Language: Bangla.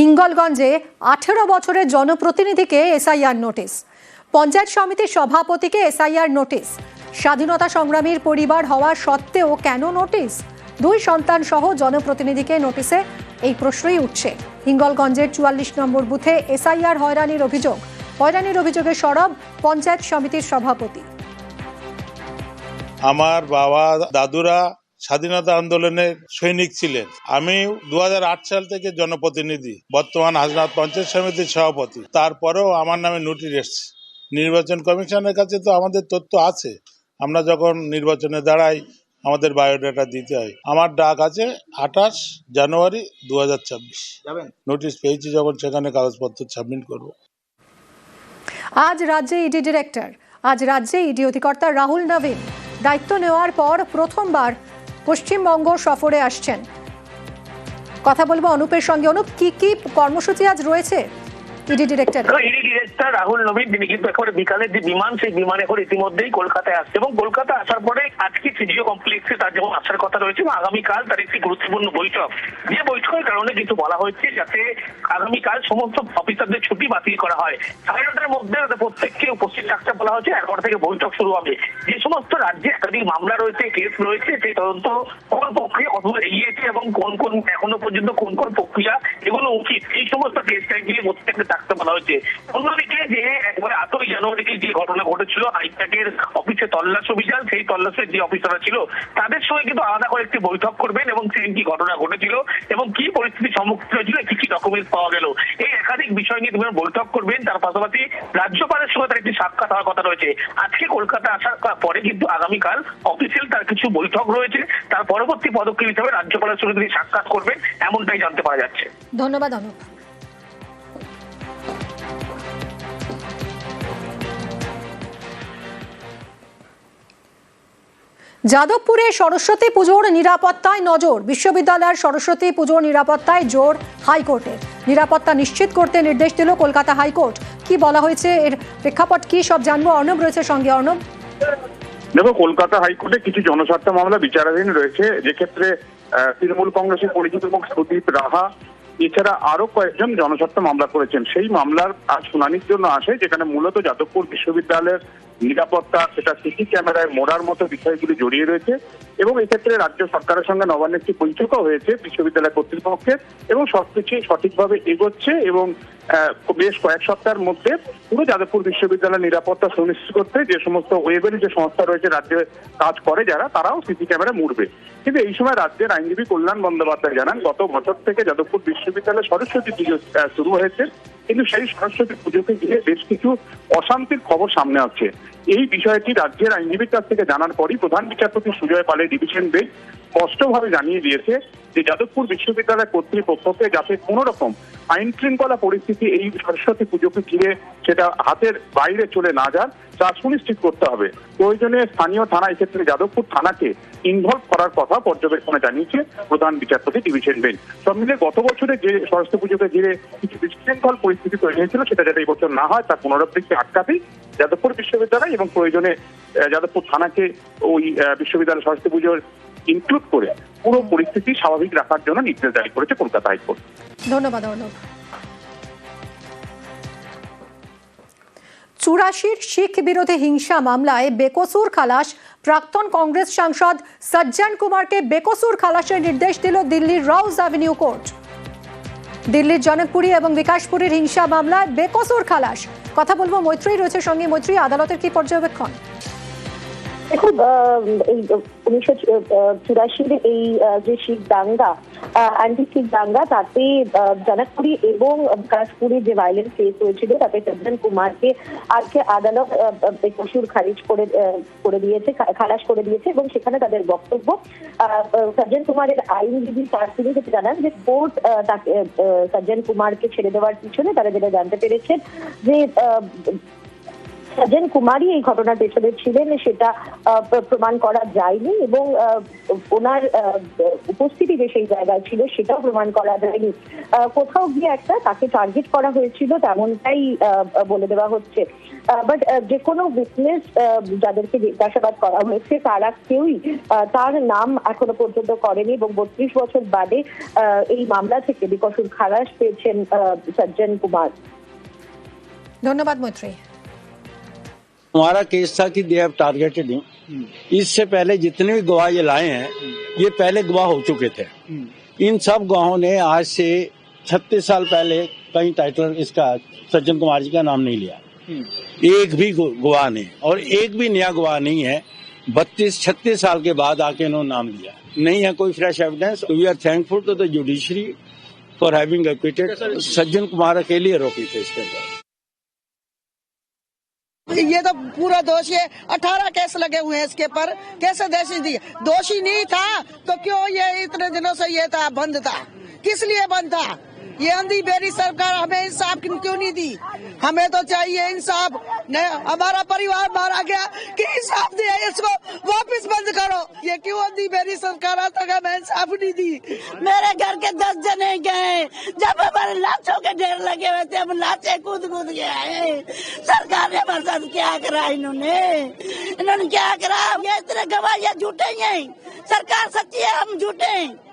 হিঙ্গলগঞ্জে 18 বছরের জনপ্রতিনিধিকে এসআইআর নোটিশ। পঞ্চায়েত সমিতির সভাপতিকে এসআইআর নোটিশ। স্বাধীনতা সংগ্রামীর পরিবার হওয়া সত্ত্বেও কেন নোটিশ? 2 সন্তান সহ জনপ্রতিনিধিকে নোটিশে এই প্রশ্নই উঠছে। হিঙ্গলগঞ্জের 44 নম্বর বুথে এসআইআর হয়রানির অভিযোগ। হয়রানির অভিযোগে সরব পঞ্চায়েত সমিতির সভাপতি। আমার বাবা দাদুরা স্বাধীনতা আন্দোলনের সৈনিক ছিলেন। আমি 2008 সাল থেকে জনপ্রতিনিধি, বর্তমান হাজনাত পঞ্চায়েত সমিতির সভাপতি। তারপরেও আমার নামে নোটিশ এসছে। নির্বাচন কমিশনের কাছে তো আমাদের তথ্য আছে, আমরা যখন নির্বাচনে দাঁড়াই আমাদের বায়োডাটা দিতে হয়। আমার ডাক আছে 28 জানুয়ারি 2024। নোটিশ পেয়েছি যখন, সেখানে কাগজপত্র সাবমিট করব। আজ রাজ্যে ইডি ডিরেক্টর, আজ রাজ্যে ইডি অধিকর্তা রাহুল নবীন দায়িত্ব নেওয়ার পর প্রথমবার পশ্চিমবঙ্গ সফরে আসছেন। কথা বলবো অনুপের সঙ্গে। অনুপ, কি কি কর্মসূচি আজ রয়েছে ED director? ED director Rahul Nabin তিনি কিন্তু একেবারে বিকালের যে বিমান, সেই বিমানে করে ইতিমধ্যেই কলকাতায় আসছে এবং কলকাতা আসার পরে আজকে সিজিও কমপ্লেক্সে তার যেমন আসার কথা রয়েছে এবং আগামীকাল তার একটি গুরুত্বপূর্ণ বৈঠক, যে বৈঠকের কারণে কিন্তু বলা হয়েছে যাতে আগামীকাল সমস্ত অফিসারদের ছুটি বাতিল করা হয়। 11টার মধ্যে প্রত্যেককে উপস্থিত থাকতে বলা হয়েছে। 11টা থেকে বৈঠক শুরু হবে। যে সমস্ত রাজ্যে একাধিক মামলা রয়েছে, কেস রয়েছে, সেই তদন্ত কোন প্রক্রিয়া কতদূর এগিয়েছে এবং কোন কোন এখনো পর্যন্ত কোন কোন প্রক্রিয়া এগুলো উচিত, এই সমস্ত কেস টাইপগুলি প্রত্যেককে থাকতে বলা হয়েছে। অন্যদিকে যে একবারে 8ই জানুয়ারিতে যে ঘটনা ঘটেছিল, হাইট্যাকের অফিসে তল্লাশি অভিযান, সেই তল্লাশের যে অফিসাররা ছিল তাদের সঙ্গে কিন্তু আলাদা করে একটি বৈঠক করবেন এবং সেই কি ঘটনা ঘটেছিল এবং কি পরিস্থিতির সম্মুখীন হয়েছিল, কি কি ডকুমেন্টস পাওয়া গেল, এই একাধিক বিষয় নিয়ে তিনি বৈঠক করবেন। তার পাশাপাশি রাজ্যপালের সঙ্গে তার একটি সাক্ষাৎ হওয়ার কথা রয়েছে। আজকে কলকাতা আসার পরে কিন্তু আগামীকাল অফিসিয়াল তার কিছু বৈঠক রয়েছে। তার পরবর্তী পদক্ষেপ হিসেবে রাজ্যপালের সঙ্গে তিনি সাক্ষাৎ করবেন, এমনটাই জানতে পারা যাচ্ছে। ধন্যবাদ অনুপ। যাদবপুরে সরস্বতী পুজোর নিরাপত্তায় নজর। বিশ্ববিদ্যালয়ের সরস্বতী পুজোর নিরাপত্তায় জোর হাইকোর্টের। নিরাপত্তা নিশ্চিত করতে নির্দেশ দিল কলকাতা হাইকোর্ট। কি বলা হয়েছে, এর প্রেক্ষাপট কি, সব জানবো। অর্ণব রয়েছে সঙ্গে। অর্ণব, দেখো, কলকাতা হাইকোর্টে কিছু জনস্বার্থ মামলা বিচারাধীন রয়েছে, যে ক্ষেত্রে তৃণমূল কংগ্রেসের পরিচিত মুখ সুদীপ রাহা এছাড়া আরো কয়েকজন জনস্বার্থ মামলা করেছেন। সেই মামলার আজ শুনানির জন্য আসে, যেখানে মূলত যাদবপুর বিশ্ববিদ্যালয়ের নিরাপত্তা, সেটা সিসি ক্যামেরায় মোড়ার মতো বিষয়গুলি জড়িয়ে রয়েছে এবং এক্ষেত্রে রাজ্য সরকারের সঙ্গে নবান্ন একটি বৈঠকও হয়েছে বিশ্ববিদ্যালয় কর্তৃপক্ষের এবং সবকিছু সঠিকভাবে এগোচ্ছে এবং বেশ কয়েক সপ্তাহের মধ্যে পুরো যাদবপুর বিশ্ববিদ্যালয়ের নিরাপত্তা সুনিশ্চিত করতে যে সমস্ত ওয়েবেল যে সংস্থা রয়েছে রাজ্যে কাজ করে যারা, তারাও সিসি ক্যামেরা মুড়বে। কিন্তু এই সময় রাজ্যের আইনজীবী কল্যাণ বন্দ্যোপাধ্যায় জানান, গত বছর থেকে যাদবপুর বিশ্ববিদ্যালয়ে সরস্বতী পুজো শুরু হয়েছে, কিন্তু সেই সরস্বতী পুজোকে ঘিরে বেশ কিছু অশান্তির খবর সামনে আসছে। এই বিষয়টি রাজ্যের আইনজীবীর কাছ থেকে জানার পরই প্রধান বিচারপতি সুজয় পালের ডিভিশন বেঞ্চ স্পষ্টভাবে জানিয়ে দিয়েছে যে যাদবপুর বিশ্ববিদ্যালয় কর্তৃপক্ষকে যাতে কোনো রকম আইন শৃঙ্খলা পরিস্থিতি এই সরস্বতী পুজোকে ঘিরে সেটা হাতের বাইরে চলে না যান, তা সুনিশ্চিত করতে হবে। প্রয়োজনে স্থানীয় থানা, এক্ষেত্রে যাদবপুর থানাকে ইনভলভ করার কথা পর্যবেক্ষণে জানিয়েছে প্রধান বিচারপতি ডিভিশন বেঞ্চ। সব মিলে গত বছরে যে সরস্বতী পুজোকে ঘিরে কিছু বিশৃঙ্খল পরিস্থিতি তৈরি হয়েছিল, সেটা যাতে এই বছর না হয় তার পুনরাবৃত্তি আটকাতেই যাদবপুর বিশ্ববিদ্যালয় এবং প্রয়োজনে যাদবপুর থানাকে ওই বিশ্ববিদ্যালয় সরস্বতী পুজোর ইনক্লুড করে পুরো পরিস্থিতি স্বাভাবিক রাখার জন্য নির্দেশ জারি করেছে কলকাতা হাইকোর্ট। ধন্যবাদ অর্ণব। 84 শিখ বিরোধী হিংসা মামলায় বেকসুর খালাস। প্রাক্তন কংগ্রেস সাংসদ সজ্জন কুমারকে বেকসুর খালাসের নির্দেশ দিল দিল্লির রাউজ অ্যাভিনিউ কোর্ট। দিল্লির জনকপুরী এবং বিকাশপুরীর হিংসা মামলায় বেকসুর খালাস। কথা বলবো, মৈত্রী রয়েছে সঙ্গে। মৈত্রী, আদালতের কি পর্যবেক্ষণ? দেখুন, এই 1984 এই যে শিখ দাঙ্গা, অ্যান্টি শিখ দাঙ্গা, তাতে জনকপুরী এবং বিকাশপুরী যে ভায়োলেন্স কেস হয়েছিল, তাতে সজ্জন কুমারকে আজকে আদালত বেকসুর খালাস করে দিয়েছে এবং সেখানে তাদের বক্তব্য, সজ্জন কুমারের আইনজীবী তিনি জানান যে কোর্ট তাকে সজ্জন কুমারকে ছেড়ে দেওয়ার পিছনে তারা যেটা জানতে পেরেছেন যে সজ্জন কুমারই এই ঘটনার পেছনে ছিলেন সেটা প্রমাণ করা যায়নি, এবং ওনার উপস্থিতি যে সেই জায়গায় ছিল সেটাও প্রমাণ করা যায়নি। কোথাও গিয়ে একটা তাকে টার্গেট করা হয়েছিল তেমনটাই বলে দেওয়া হচ্ছে। বাট যে কোনো উইটনেস যাদেরকে জিজ্ঞাসাবাদ করা হয়েছে তারা কেউই তার নাম এখনো পর্যন্ত করেনি, এবং 32 বছর বাদে এই মামলা থেকে বেকসুর খালাস পেয়েছেন সজ্জন কুমার। ধন্যবাদ মৈত্রী। हमारा केस था कि दे हैव टारगेटेड हिम। इससे पहले जितने भी गवाह ये लाए हैं ये पहले गवाह हो चुके थे। इन सब गवाहों ने आज से 36 साल पहले कहीं टाइटल इसका सज्जन कुमार जी का नाम नहीं लिया, एक भी गवाह नहीं, और एक भी नया गवाह नहीं है। 32-36 साल के बाद आके इन्होंने नाम लिया, नहीं है कोई fresh evidence. We are thankful to the judiciary for having acquitted Sajjan Kumar अकेले आरोपी थे इसके अंदर। ये तो पूरा दोषी है। 18 केस लगे हुए हैं इसके पर, कैसे दोषी नहीं था तो क्यों ये इतने दिनों से ये था बंद था, किस लिए बंद था? ये अंधी बेरी सरकार हमें इंसाफ क्यों नहीं दी? हमें तो चाहिए इंसाफ। हमारा परिवार मारा गया कि इंसाफ दिया, इसको वापस बंद करो। ये क्यों अंधी बेरी सरकार आज तक हमें इंसाफ नहीं दी? मेरे घर के 10 जने गए, जब हमारे लाशों के ढेर लगे हुए थे, हम लाशें कूद के आए। सरकार ने हमारे साथ क्या करा? इन्होंने क्या करा? ये इतने गवाह झूठे ही हैं। सरकार सच्ची है, हम झूठे हैं।